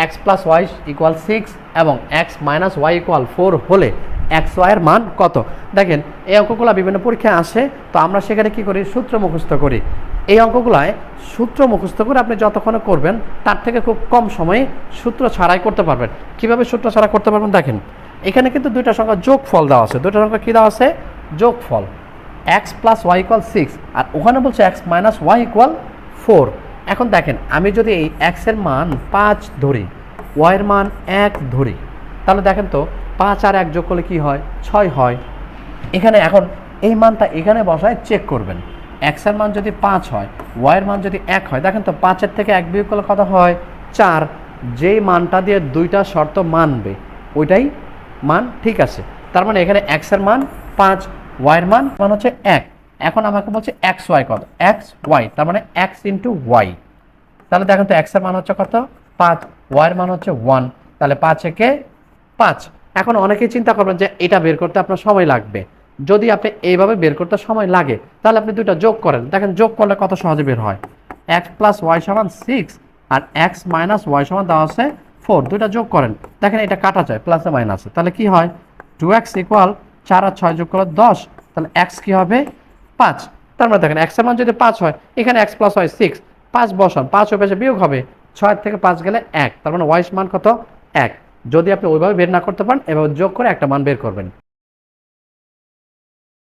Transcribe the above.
X plus Y equal 6 এবং x minus Y equal 4 হলে x ওয়াইয়ের মান কত? দেখেন এই অঙ্কগুলো বিভিন্ন পরীক্ষায় আসে, তো আমরা সেখানে কি করি, সূত্র মুখস্থ করি। এই অঙ্কগুলায় সূত্র মুখস্থ করে আপনি যতক্ষণ করবেন তার থেকে খুব কম সময়ে সূত্র ছাড়াই করতে পারবেন। কিভাবে সূত্র ছাড়া করতে পারবেন দেখেন, এখানে কিন্তু দুইটা সংখ্যা যোগফল দেওয়া আছে, দুইটা সংখ্যা কী দেওয়া আছে, যোগফল। এক্স প্লাস ওয়াই ইকুয়াল 6 আর ওখানে বলছে এক্স মাইনাস ওয়াই ইকুয়াল 4। এখন দেখেন আমি যদি এই এক্সের মান 5 ধরি, ওয়াইয়ের মান 1 ধরি, তাহলে দেখেন তো 5 আর 1 যোগ করলে কী হয়, 6 হয়। এখানে এখন এই মানটা এখানে বসায় চেক করবেন। এক্সের মান যদি 5 হয়, ওয়াইয়ের মান যদি 1 হয়, দেখেন তো 5-এর থেকে 1 বিয়োগ করলে কত হয়, 4। যেই মানটা দিয়ে দুইটা শর্ত মানবে ওইটাই মান ঠিক আছে। তার মানে এখানে এক্সের মান 5, ওয়াইয়ের মান হচ্ছে 1। এখন আমাকে বলছে এক্স ওয়াই কত, এক্স ওয়াই, তার মানে এক্স ইন্টু ওয়াই। তাহলে দেখেন তো এক্সের মান হচ্ছে কত, 5, ওয়াইয়ের মান হচ্ছে 1, তাহলে 5 একে 5। এখন অনেকেই চিন্তা করবেন যে এটা বের করতে আপনার সময় লাগবে। যদি আপনি এইভাবে বের করতে সময় লাগে তাহলে আপনি দুইটা যোগ করেন, দেখেন যোগ করলে কত সহজে বের হয়। এক্স প্লাস ওয়াই সমান 6 আর এক্স মাইনাস ওয়াই সমান দেওয়া আছে 4, দুইটা যোগ করেন, দেখেন এটা কাটা যায় প্লাসে মাইনাসে, তাহলে কি হয়, 2x ইকুয়াল 4 আর 6 যোগ করলে 10, তাহলে এক্স কি হবে, 5। তার মানে দেখেন এক্সের মান যদি 5 হয়, এখানে এক্স প্লাস ওয়াই 6, 5 বসান, 5 ওই পাশে বিয়োগ হবে, 6 থেকে 5 গেলে 1, তার মানে ওয়াই মান কত, 1। যদি আপনি ওইভাবে বের না করতে পারেন, এভাবে যোগ করে একটা মান বের করবেন।